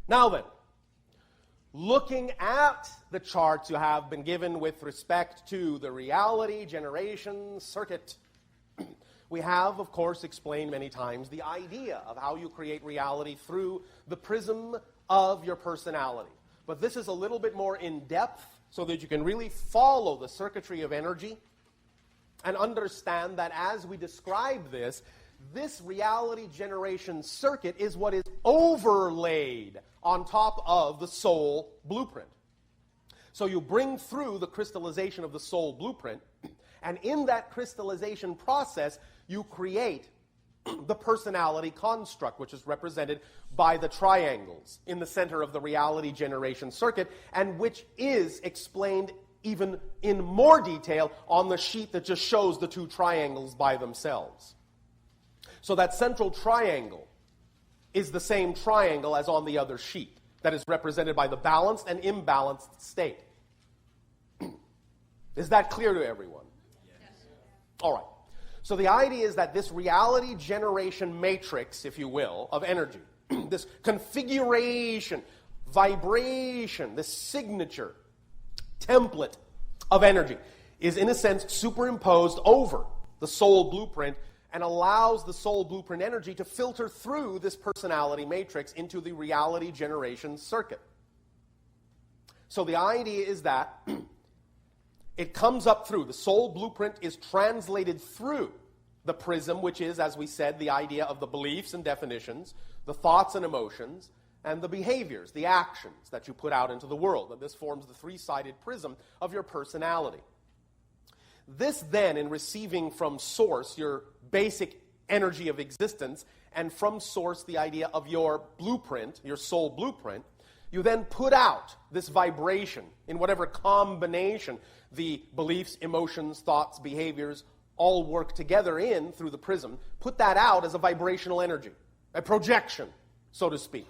Now then, looking at the charts you have been given with respect to the reality generation circuit, we have, of course, explained many times the idea of how you create reality through the prism of your personality. But this is a little bit more in-depth so that you can really follow the circuitry of energy and understand that as we describe this reality generation circuit is what is overlaid on top of the soul blueprint. So you bring through the crystallization of the soul blueprint, and in that crystallization process, you create the personality construct, which is represented by the triangles in the center of the reality generation circuit, and which is explained even in more detail on the sheet that just shows the two triangles by themselves. So that central triangle is the same triangle as on the other sheet that is represented by the balanced and imbalanced state. Is that clear to everyone? Yes. All right. So the idea is that this reality generation matrix, if you will, of energy, this configuration, vibration, this signature, template of energy is in a sense superimposed over the soul blueprint and allows the soul blueprint energy to filter through this personality matrix into the reality generation circuit. So the idea is that it comes up through, the soul blueprint is translated through the prism, which is, as we said, the idea of the beliefs and definitions, the thoughts and emotions, and the behaviors, the actions that you put out into the world. And this forms the three-sided prism of your personality. This then, in receiving from source your basic energy of existence, and from source the idea of your blueprint, your soul blueprint, you then put out this vibration in whatever combination the beliefs, emotions, thoughts, behaviors all work together in through the prism. Put that out as a vibrational energy, a projection, so to speak.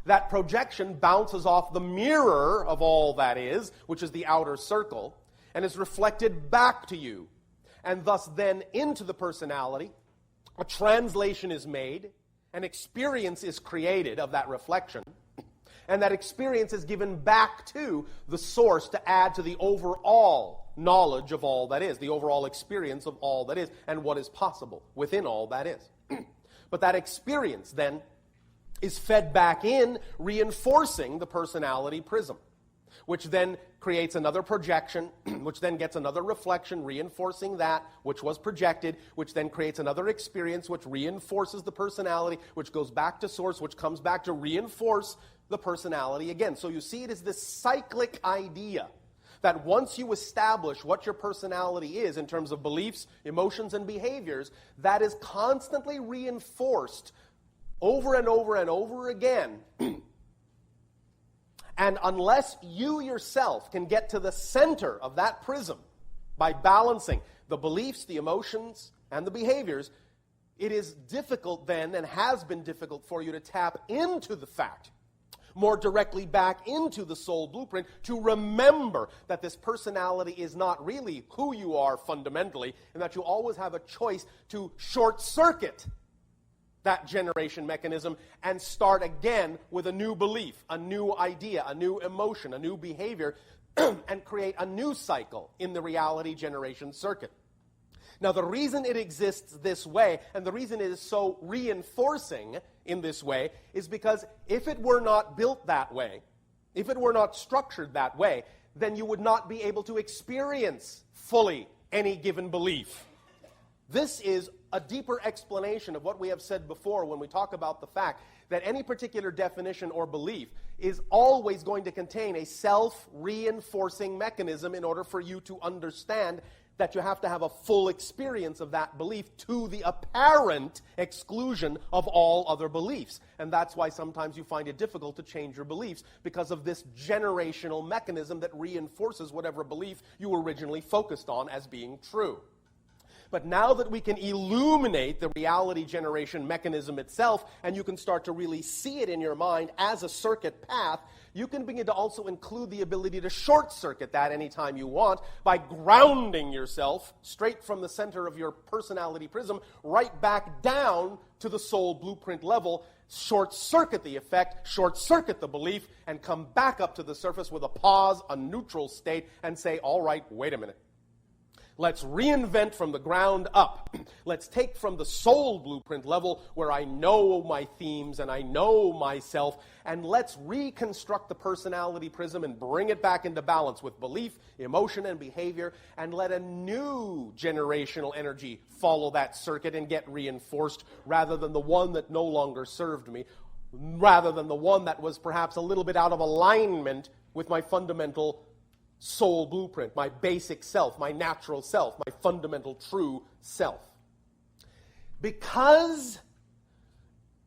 That projection bounces off the mirror of all that is, which is the outer circle, and is reflected back to you. And thus then into the personality, a translation is made, an experience is created of that reflection, and that experience is given back to the source to add to the overall knowledge of all that is, the overall experience of all that is, and what is possible within all that is. But that experience then is fed back in, reinforcing the personality prism, which then creates another projection, which then gets another reflection, reinforcing that which was projected, which then creates another experience, which reinforces the personality, which goes back to source, which comes back to reinforce the personality again. So you see, it is this cyclic idea that once you establish what your personality is in terms of beliefs, emotions, and behaviors, that is constantly reinforced over and over and over again. And unless you yourself can get to the center of that prism by balancing the beliefs, the emotions, and the behaviors, it is difficult then, and has been difficult for you to tap into the fact, more directly back into the soul blueprint, to remember that this personality is not really who you are fundamentally, and that you always have a choice to short-circuit that generation mechanism and start again with a new belief, a new idea, a new emotion, a new behavior, and create a new cycle in the reality generation circuit. Now, the reason it exists this way, and the reason it is so reinforcing in this way, is because if it were not built that way, if it were not structured that way, then you would not be able to experience fully any given belief. This is a deeper explanation of what we have said before when we talk about the fact that any particular definition or belief is always going to contain a self-reinforcing mechanism in order for you to understand that you have to have a full experience of that belief to the apparent exclusion of all other beliefs. And that's why sometimes you find it difficult to change your beliefs, because of this generational mechanism that reinforces whatever belief you originally focused on as being true. But now that we can illuminate the reality generation mechanism itself, and you can start to really see it in your mind as a circuit path, you can begin to also include the ability to short-circuit that anytime you want by grounding yourself straight from the center of your personality prism right back down to the soul blueprint level, short-circuit the effect, short-circuit the belief, and come back up to the surface with a pause, a neutral state, and say, all right, wait a minute. Let's reinvent from the ground up. Let's take from the soul blueprint level where I know my themes and I know myself, and let's reconstruct the personality prism and bring it back into balance with belief, emotion, and behavior, and let a new generational energy follow that circuit and get reinforced rather than the one that no longer served me, rather than the one that was perhaps a little bit out of alignment with my fundamental soul blueprint, my basic self, my natural self, my fundamental true self. Because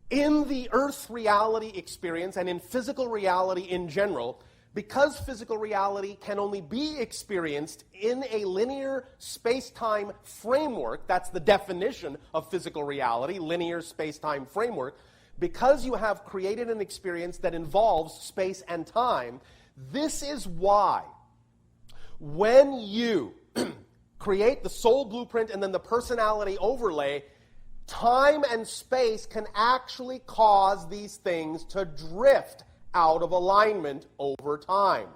in the earth reality experience and in physical reality in general, because physical reality can only be experienced in a linear space-time framework, that's the definition of physical reality, linear space-time framework, because you have created an experience that involves space and time, this is why when you create the soul blueprint and then the personality overlay, time and space can actually cause these things to drift out of alignment over time.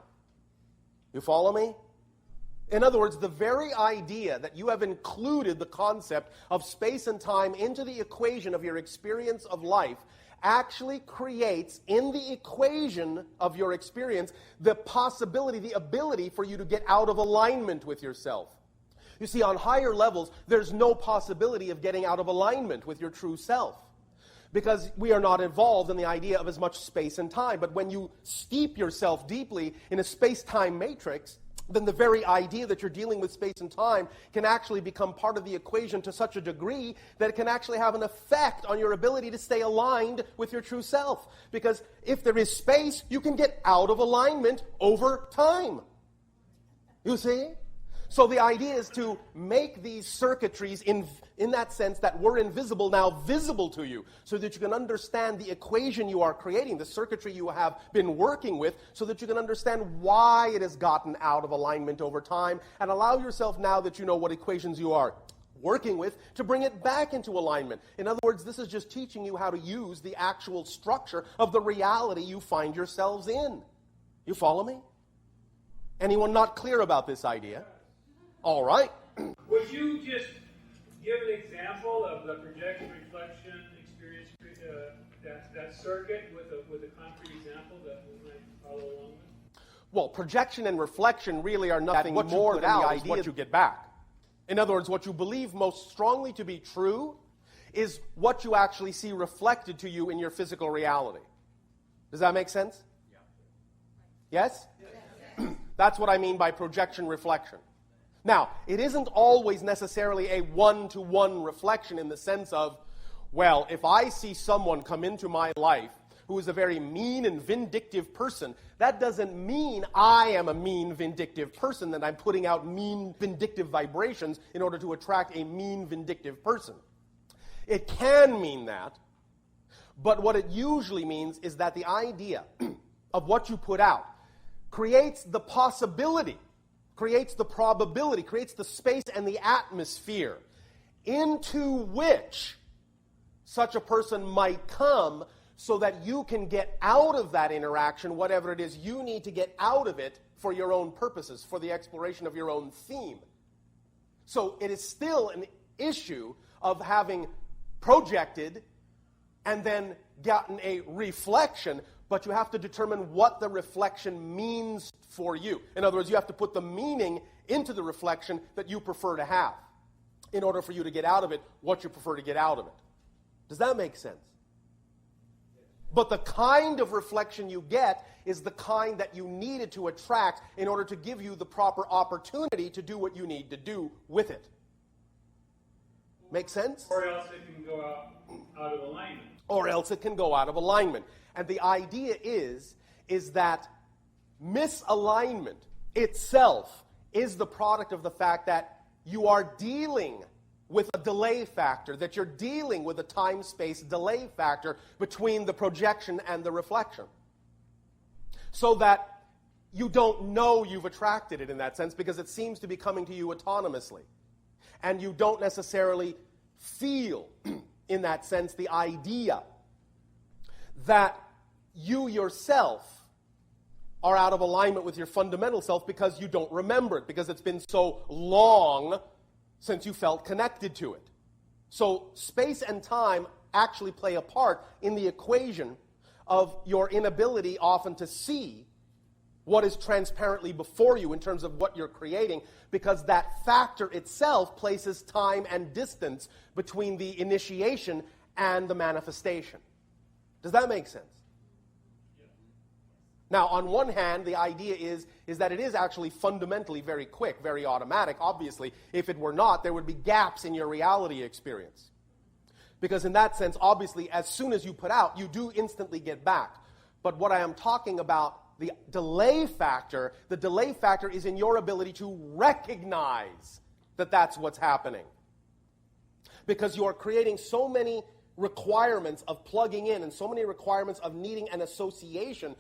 You follow me? In other words, the very idea that you have included the concept of space and time into the equation of your experience of life actually creates in the equation of your experience the possibility, the ability for you to get out of alignment with yourself. You see, on higher levels, there's no possibility of getting out of alignment with your true self, because we are not involved in the idea of as much space and time. But when you steep yourself deeply in a space-time matrix, then the very idea that you're dealing with space and time can actually become part of the equation to such a degree that it can actually have an effect on your ability to stay aligned with your true self. Because if there is space, you can get out of alignment over time. You see? So the idea is to make these circuitries in that sense that were invisible now visible to you, so that you can understand the equation you are creating, the circuitry you have been working with, so that you can understand why it has gotten out of alignment over time, and allow yourself, now that you know what equations you are working with, to bring it back into alignment. In other words, this is just teaching you how to use the actual structure of the reality you find yourselves in. You follow me? Anyone not clear about this idea? All right. Would you just give an example of the projection reflection experience, that circuit with a concrete example that we might follow along with? Well, projection and reflection really are nothing more than the idea what you get back. In other words, what you believe most strongly to be true is what you actually see reflected to you in your physical reality. Does that make sense? Yeah. Yes? Yes. That's what I mean by projection reflection. Now, it isn't always necessarily a one-to-one reflection in the sense of, well, if I see someone come into my life who is a very mean and vindictive person, that doesn't mean I am a mean, vindictive person, that I'm putting out mean, vindictive vibrations in order to attract a mean, vindictive person. It can mean that, but what it usually means is that the idea of what you put out creates the possibility, creates the probability, creates the space and the atmosphere into which such a person might come, so that you can get out of that interaction whatever it is you need to get out of it for your own purposes, for the exploration of your own theme. So it is still an issue of having projected and then gotten a reflection, but you have to determine what the reflection means for you. In other words, you have to put the meaning into the reflection that you prefer to have in order for you to get out of it what you prefer to get out of it. Does that make sense? But the kind of reflection you get is the kind that you needed to attract in order to give you the proper opportunity to do what you need to do with it. Make sense? Or else it can go out of alignment. Or else it can go out of alignment. And the idea is that misalignment itself is the product of the fact that you are dealing with a delay factor, that you're dealing with a time-space delay factor between the projection and the reflection. So that you don't know you've attracted it in that sense, because it seems to be coming to you autonomously. And you don't necessarily feel, in that sense, the idea that you yourself are out of alignment with your fundamental self because you don't remember it, because it's been so long since you felt connected to it. So space and time actually play a part in the equation of your inability often to see what is transparently before you in terms of what you're creating, because that factor itself places time and distance between the initiation and the manifestation. Does that make sense? Now, on one hand, the idea is that it is actually fundamentally very quick, very automatic. Obviously, if it were not, there would be gaps in your reality experience. Because in that sense, obviously, as soon as you put out, you do instantly get back. But what I am talking about, the delay factor is in your ability to recognize that that's what's happening. Because you are creating so many requirements of plugging in and so many requirements of needing an association.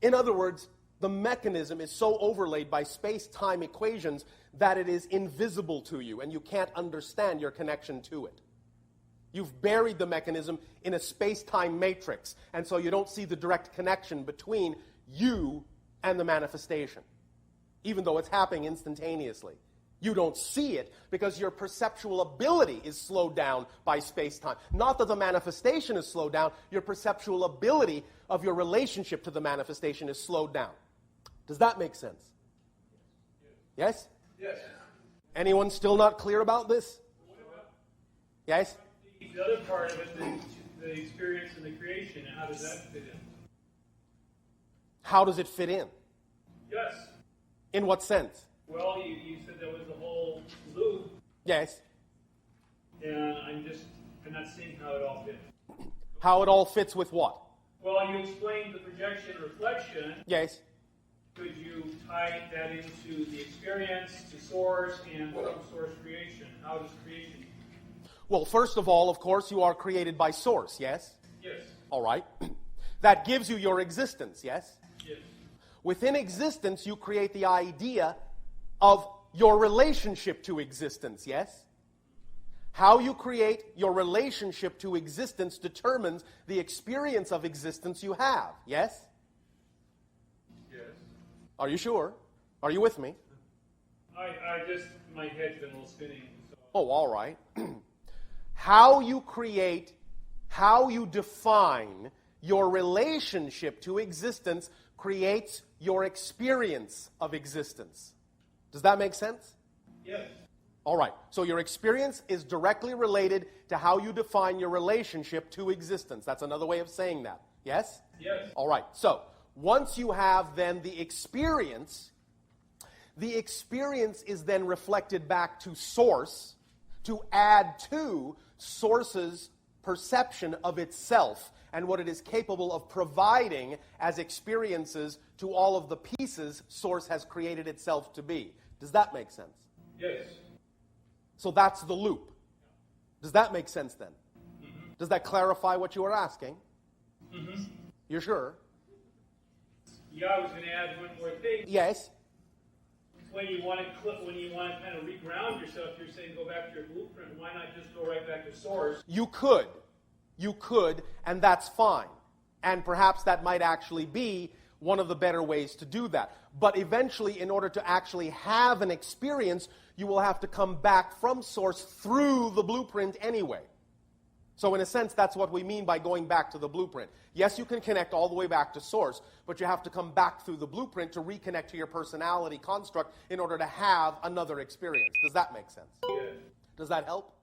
In other words, the mechanism is so overlaid by space-time equations that it is invisible to you and you can't understand your connection to it. You've buried the mechanism in a space-time matrix, and so you don't see the direct connection between you and the manifestation, even though it's happening instantaneously. You don't see it because your perceptual ability is slowed down by space-time. Not that the manifestation is slowed down, your perceptual ability of your relationship to the manifestation is slowed down. Does that make sense? Yes? Yes. Anyone still not clear about this? Yes? The other part of it, the experience and the creation, and how does that fit in? How does it fit in? Yes. In what sense? Well, you said there was a whole loop. Yes. And I'm not seeing how it all fits. How it all fits with what? Well, you explained the projection reflection. Yes. Could you tie that into the experience, to source, and from source creation? How does creation? Well, first of all, of course, you are created by source, yes? Yes. All right. That gives you your existence, yes? Yes. Within existence, you create the idea of your relationship to existence, yes? How you create your relationship to existence determines the experience of existence you have, yes? Yes. Are you sure? Are you with me? My head's been a little spinning. So. Oh, all right. How you define your relationship to existence creates your experience of existence. Does that make sense? Yes. All right. So your experience is directly related to how you define your relationship to existence. That's another way of saying that. Yes? Yes. All right. So once you have then the experience is then reflected back to source to add to source's perception of itself and what it is capable of providing as experiences to all of the pieces source has created itself to be. Does that make sense? Yes. So that's the loop. Does that make sense then? Mm-hmm. Does that clarify what you were asking? Mm-hmm. You're sure? Yeah, I was going to add one more thing. Yes. When you want to kind of reground yourself, you're saying go back to your blueprint. Why not just go right back to source? You could, and that's fine. And perhaps that might actually be one of the better ways to do that. But eventually, in order to actually have an experience, you will have to come back from source through the blueprint anyway. So in a sense, that's what we mean by going back to the blueprint. Yes, you can connect all the way back to source, but you have to come back through the blueprint to reconnect to your personality construct in order to have another experience. Does that make sense? Yes. Does that help?